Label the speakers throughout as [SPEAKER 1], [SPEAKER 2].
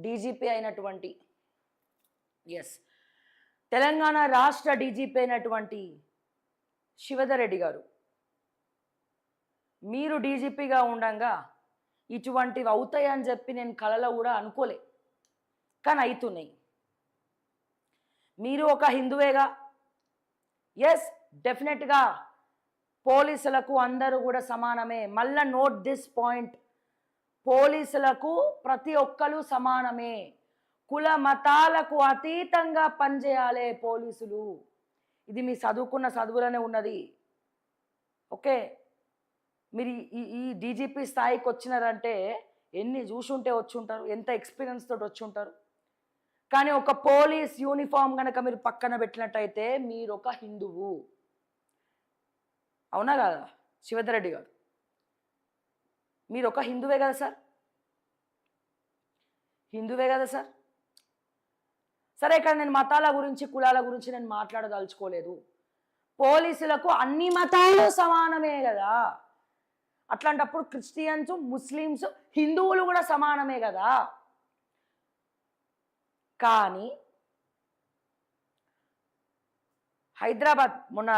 [SPEAKER 1] DGP అయినటువంటి తెలంగాణ రాష్ట్ర DGP అయినటువంటి శివధర్ రెడ్డి గారు, మీరు డీజీపీగా ఉండగా ఇటువంటివి అవుతాయని చెప్పి నేను కలలో కూడా అనుకోలే, కానీ అవుతున్నాయి. మీరు ఒక హిందువేగా, డెఫినెట్గా పోలీసులకు అందరూ కూడా సమానమే. మళ్ళా నోట్ దిస్ పాయింట్, పోలీసులకు ప్రతి ఒక్కరు సమానమే. కుల మతాలకు అతీతంగా పనిచేయాలి పోలీసులు. ఇది మీ చదువుకున్న చదువులోనే ఉన్నది. ఓకే, మీరు ఈ డీజీపీ స్థాయికి వచ్చినారంటే ఎన్ని చూసుంటే వచ్చి ఉంటారు, ఎంత ఎక్స్పీరియన్స్ తోటి వచ్చి ఉంటారు. కానీ ఒక పోలీస్ యూనిఫామ్ కనుక మీరు పక్కన పెట్టినట్టయితే మీరు ఒక హిందువు. అవునా కదా శివధర్ రెడ్డి గారు? మీరు ఒక హిందువే కదా సార్? హిందువే కదా సార్? సరే, ఇక్కడ నేను మతాల గురించి కులాల గురించి నేను మాట్లాడదలుచుకోలేదు. పోలీసులకు అన్ని మతాలు సమానమే కదా. అట్లాంటప్పుడు క్రిస్టియన్స్, ముస్లిమ్స్, హిందువులు కూడా సమానమే కదా. కానీ హైదరాబాద్ మొన్న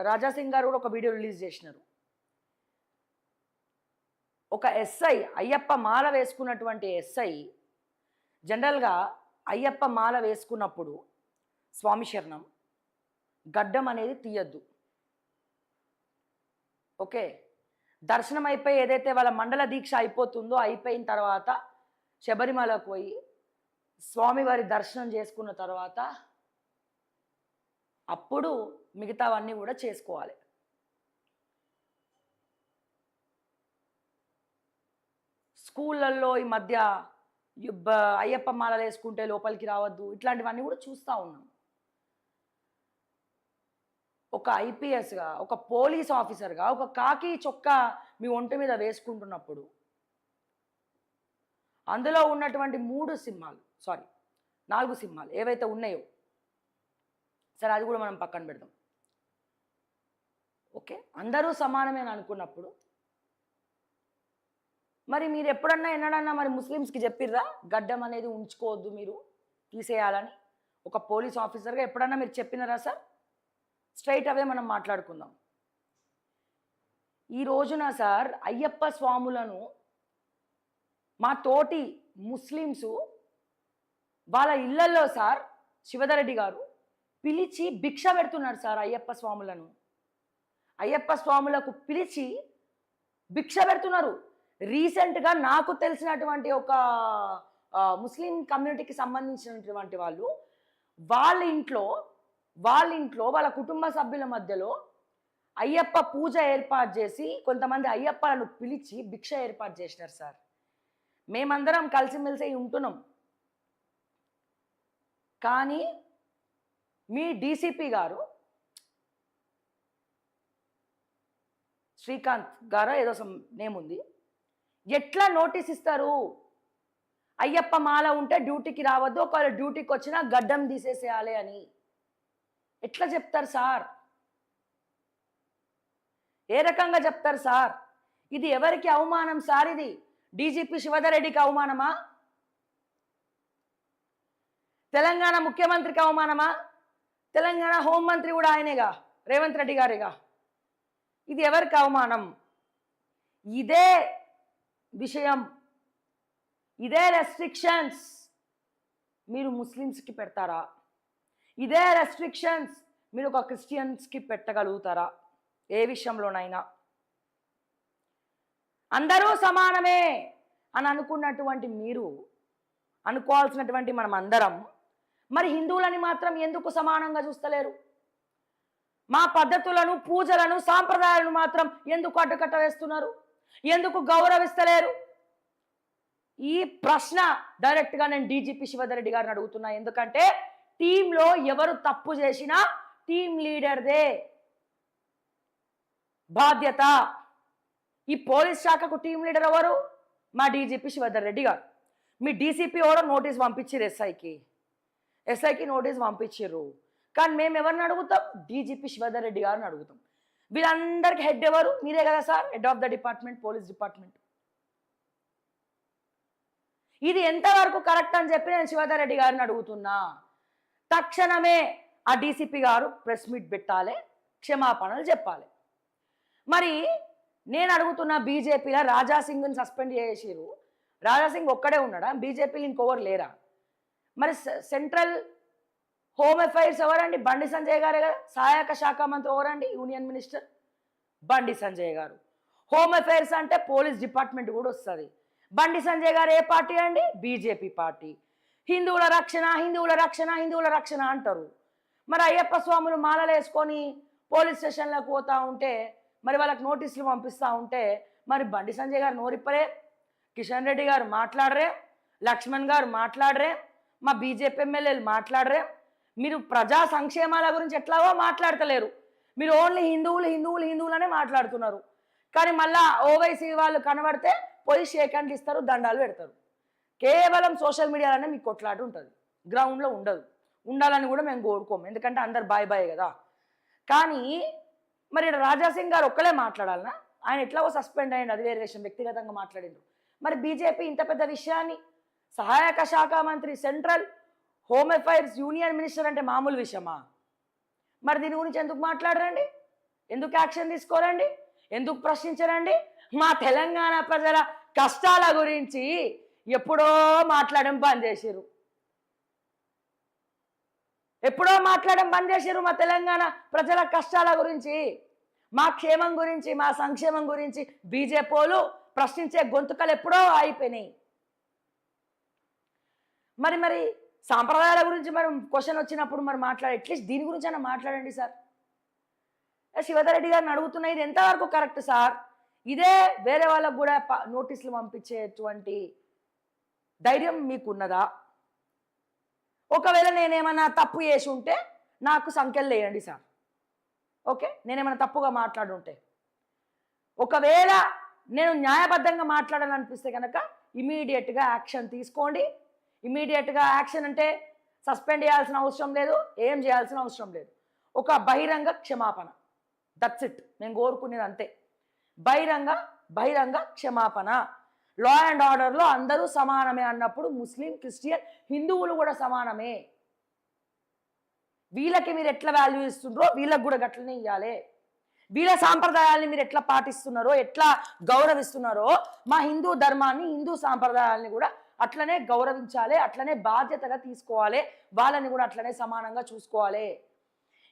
[SPEAKER 1] రాజాసింగ్ గారు కూడా ఒక వీడియో రిలీజ్ చేసినారు. ఒక ఎస్ఐ, అయ్యప్ప మాల వేసుకున్నటువంటి ఎస్ఐ, జనరల్గా అయ్యప్ప మాల వేసుకున్నప్పుడు స్వామి శరణం గడ్డం అనేది తీయద్దు. ఓకే, దర్శనం అయిపోయి ఏదైతే వాళ్ళ మండల దీక్ష అయిపోతుందో అయిపోయిన తర్వాత శబరిమలకు పోయి స్వామివారి దర్శనం చేసుకున్న తర్వాత అప్పుడు మిగతావన్నీ కూడా చేసుకోవాలి. స్కూళ్ళల్లో ఈ మధ్య అయ్యప్ప మాలలు వేసుకుంటే లోపలికి రావద్దు, ఇట్లాంటివన్నీ కూడా చూస్తూ ఉన్నాం. ఒక ఐపీఎస్గా, ఒక పోలీస్ ఆఫీసర్గా ఒక కాకి చొక్కా మీ ఒంటి మీద వేసుకుంటున్నప్పుడు అందులో ఉన్నటువంటి 4 సింహాలు ఏవైతే ఉన్నాయో, సరే అది కూడా మనం పక్కన పెడదాం. ఓకే, అందరూ సమానమే అని అనుకున్నప్పుడు మరి మీరు ఎన్నడన్నా మరి ముస్లిమ్స్కి చెప్పిర్రా గడ్డం అనేది ఉంచుకోవద్దు, మీరు తీసేయాలని? ఒక పోలీస్ ఆఫీసర్గా ఎప్పుడన్నా మీరు చెప్పినారా సార్? స్ట్రైట్ అవే మనం మాట్లాడుకుందాం. ఈ రోజున సార్ అయ్యప్ప స్వాములను మా తోటి ముస్లిమ్స్ వాళ్ళ ఇళ్లల్లో సార్ శివధర్ రెడ్డి గారు పిలిచి భిక్ష పెడుతున్నారు సార్. అయ్యప్ప స్వాములకు పిలిచి భిక్ష పెడుతున్నారు. రీసెంట్గా నాకు తెలిసినటువంటి ఒక ముస్లిం కమ్యూనిటీకి సంబంధించినటువంటి వాళ్ళు వాళ్ళ ఇంట్లో వాళ్ళ కుటుంబ సభ్యుల మధ్యలో అయ్యప్ప పూజ ఏర్పాటు చేసి కొంతమంది అయ్యప్పలను పిలిచి భిక్ష ఏర్పాటు చేసినారు సార్. మేమందరం కలిసిమెలిసి ఉంటున్నాం. కానీ మీ డీసీపీ గారు శ్రీకాంత్ గారు ఏదో నేమ్ ఉంది, ఎట్లా నోటీస్ ఇస్తారు? అయ్యప్ప మాల ఉంటే డ్యూటీకి రావద్దు, ఒకవేళ డ్యూటీకి వచ్చినా గడ్డం తీసేసేయాలి అని ఎట్లా చెప్తారు సార్? ఏ రకంగా చెప్తారు సార్? ఇది ఎవరికి అవమానం సార్? ఇది డీజీపీ శివధర్ రెడ్డికి అవమానమా? తెలంగాణ ముఖ్యమంత్రికి అవమానమా? తెలంగాణ హోంమంత్రి కూడా ఆయనేగా, రేవంత్ రెడ్డి గారిగా. ఇది ఎవరికి అవమానం? ఇదే విషయం, ఇదే రెస్ట్రిక్షన్స్ మీరు ముస్లిమ్స్కి పెడతారా? ఇదే రెస్ట్రిక్షన్స్ మీరు ఒక క్రిస్టియన్స్కి పెట్టగలుగుతారా? ఏ విషయంలోనైనా అందరూ సమానమే అని అనుకున్నటువంటి మీరు, అనుకోవాల్సినటువంటి మనం అందరం, మరి హిందువులని మాత్రం ఎందుకు సమానంగా చూస్తలేరు? మా పద్ధతులను, పూజలను, సాంప్రదాయాలను మాత్రం ఎందుకు అడ్డుకట్ట వేస్తున్నారు? ఎందుకు గౌరవిస్తలేరు? ఈ ప్రశ్న డైరెక్ట్గా నేను డీజీపీ శివధర్ రెడ్డి గారిని అడుగుతున్నా. ఎందుకంటే టీంలో ఎవరు తప్పు చేసినా టీం లీడర్దే బాధ్యత. ఈ పోలీస్ శాఖకు టీం లీడర్ ఎవరు? మా డీజీపీ శివధర్ రెడ్డి గారు. మీ డీసీపీ ఎవరో నోటీస్ పంపించారు, ఎస్ఐకి నోటీస్ పంపించారు. కానీ మేము ఎవరిని అడుగుతాం? డీజీపీ శివధర్ రెడ్డి గారిని అడుగుతాం. వీళ్ళందరికీ హెడ్ ఎవరు? మీరే కదా sir, head of the department, police department. ఇది ఎంతవరకు కరెక్ట్ అని చెప్పి నేను శివధర్ రెడ్డి గారిని అడుగుతున్నా. తక్షణమే ఆ డీసీపీ గారు ప్రెస్ మీట్ పెట్టాలి, క్షమాపణలు చెప్పాలి. మరి నేను అడుగుతున్న బీజేపీలో రాజాసింగ్ని సస్పెండ్ చేసిరు. రాజాసింగ్ ఒక్కడే ఉన్నాడా? బీజేపీలో ఇంకొవరు లేరా? మరి సెంట్రల్ హోమ్ అఫైర్స్ ఎవరండి? బండి సంజయ్ గారే కదా. సహాయక శాఖ మంత్రి ఎవరండి? యూనియన్ మినిస్టర్ బండి సంజయ్ గారు. హోమ్ అఫైర్స్ అంటే పోలీస్ డిపార్ట్మెంట్ కూడా వస్తుంది. బండి సంజయ్ గారు ఏ పార్టీ అండి? BJP party. హిందువుల రక్షణ, హిందువుల రక్షణ, హిందువుల రక్షణ అంటారు. మరి అయ్యప్ప స్వాములు మాలలు వేసుకొని పోలీస్ స్టేషన్లకు పోతూ ఉంటే, మరి వాళ్ళకి నోటీసులు పంపిస్తూ ఉంటే, మరి బండి సంజయ్ గారు నోరిప్పరే, కిషన్ రెడ్డి గారు మాట్లాడరే, లక్ష్మణ్ గారు మాట్లాడరే, మా బీజేపీ ఎమ్మెల్యేలు మాట్లాడరే. మీరు ప్రజా సంక్షేమాల గురించి ఎట్లాగో మాట్లాడతలేరు. మీరు ఓన్లీ హిందువులు హిందువులు హిందువులనే మాట్లాడుతున్నారు. కానీ మళ్ళా ఓవైసీ వాళ్ళు కనబడితే పోయి షేక్ హ్యాండ్లు ఇస్తారు, దండాలు పెడతారు. కేవలం సోషల్ మీడియాలోనే మీకు కొట్లాట ఉంటుంది, గ్రౌండ్లో ఉండదు. ఉండాలని కూడా మేము కోరుకోము, ఎందుకంటే అందరు బాయ్ బాయ్ కదా. కానీ మరి రాజాసింగ్ గారు ఒక్కలే మాట్లాడాలనా? ఆయన ఎట్లాగో సస్పెండ్ అయ్యండి, అది వేరే విషయం, వ్యక్తిగతంగా మాట్లాడిండ్రు. మరి బీజేపీ ఇంత పెద్ద విషయాన్ని, సహాయక శాఖ మంత్రి, central home affairs, union minister అంటే మామూలు విషయమా? మరి దీని గురించి ఎందుకు మాట్లాడరండి? ఎందుకు యాక్షన్ తీసుకోరండి? ఎందుకు ప్రశ్నించరండి? మా తెలంగాణ ప్రజల కష్టాల గురించి ఎప్పుడో మాట్లాడడం బంద్ చేసిరు. ఎప్పుడో మాట్లాడడం బంద్ చేసిరు. మా తెలంగాణ ప్రజల కష్టాల గురించి, మా క్షేమం గురించి, మా సంక్షేమం గురించి బీజేపీలు ప్రశ్నించే గొంతుకలు ఎప్పుడో అయిపోయినాయి. మరి సాంప్రదాయాల గురించి మరి క్వశ్చన్ వచ్చినప్పుడు మరి అట్లీస్ట్ దీని గురించి అయినా మాట్లాడండి సార్. శివధర్ రెడ్డి గారిని అడుగుతున్నా, ఇది ఎంతవరకు కరెక్ట్ సార్? ఇదే వేరే వాళ్ళకు కూడా నోటీసులు పంపించేటువంటి ధైర్యం మీకున్నదా? ఒకవేళ నేనేమన్నా తప్పు చేసి ఉంటే నాకు సంఖ్యలు వేయండి సార్. ఓకే, నేనేమైనా తప్పుగా మాట్లాడుంటే, ఒకవేళ నేను న్యాయబద్ధంగా మాట్లాడాలనిపిస్తే కనుక ఇమీడియట్గా యాక్షన్ తీసుకోండి. ఇమీడియట్గా యాక్షన్ అంటే సస్పెండ్ చేయాల్సిన అవసరం లేదు, ఏం చేయాల్సిన అవసరం లేదు. ఒక బహిరంగ క్షమాపణ, దట్స్ ఇట్. నేను కోరుకునేది అంతే, బహిరంగ క్షమాపణ. లా అండ్ ఆర్డర్లో అందరూ సమానమే అన్నప్పుడు ముస్లిం, క్రిస్టియన్, హిందువులు కూడా సమానమే. వీళ్ళకి మీరు ఎట్లా వాల్యూ ఇస్తుండ్రో వీళ్ళకి కూడా గట్లనే ఇవ్వాలి. వీళ్ళ సాంప్రదాయాల్ని మీరు ఎట్లా పాటిస్తున్నారో, ఎట్లా గౌరవిస్తున్నారో, మా హిందూ ధర్మాన్ని, హిందూ సాంప్రదాయాల్ని కూడా అట్లనే గౌరవించాలి, అట్లనే బాధ్యతగా తీసుకోవాలి, వాళ్ళని కూడా అట్లనే సమానంగా చూసుకోవాలి.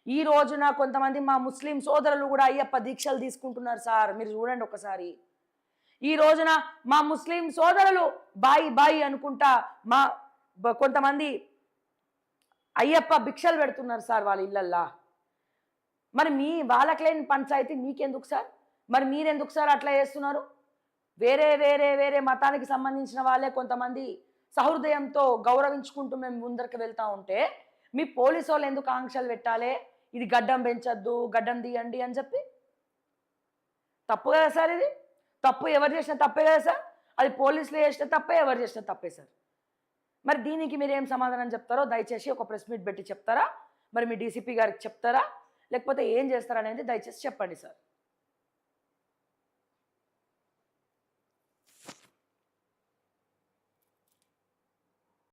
[SPEAKER 1] ఈ రోజున కొంతమంది మా ముస్లిం సోదరులు కూడా అయ్యప్ప దీక్షలు తీసుకుంటున్నారు సార్, మీరు చూడండి ఒకసారి. ఈ రోజున మా ముస్లిం సోదరులు బాయి అనుకుంటా కొంతమంది అయ్యప్ప భిక్షలు పెడుతున్నారు సార్ వాళ్ళ ఇళ్ళల్లా. మరి వాళ్ళకి లేని పంచాయతీ మీకెందుకు సార్? మరి మీరెందుకు సార్ అట్లా చేస్తున్నారు? వేరే మతానికి సంబంధించిన వాళ్ళే కొంతమంది సహృదయంతో గౌరవించుకుంటూ మేము ముందరికి వెళ్తూ ఉంటే మీ పోలీసు వాళ్ళు ఎందుకు ఆంక్షలు పెట్టాలి? ఇది గడ్డం పెంచద్దు, గడ్డం తీయండి అని చెప్పి. తప్పు కదా సార్ ఇది? తప్పు ఎవరు చేసినా తప్పే కదా సార్? అది పోలీసులు చేసిన తప్పే, ఎవరు చేసినా తప్పే సార్. మరి దీనికి మీరు ఏం సమాధానం చెప్తారో దయచేసి ఒక ప్రెస్ మీట్ పెట్టి చెప్తారా? మరి మీ డీసీపీ గారికి చెప్తారా, లేకపోతే ఏం చేస్తారనేది దయచేసి చెప్పండి సార్.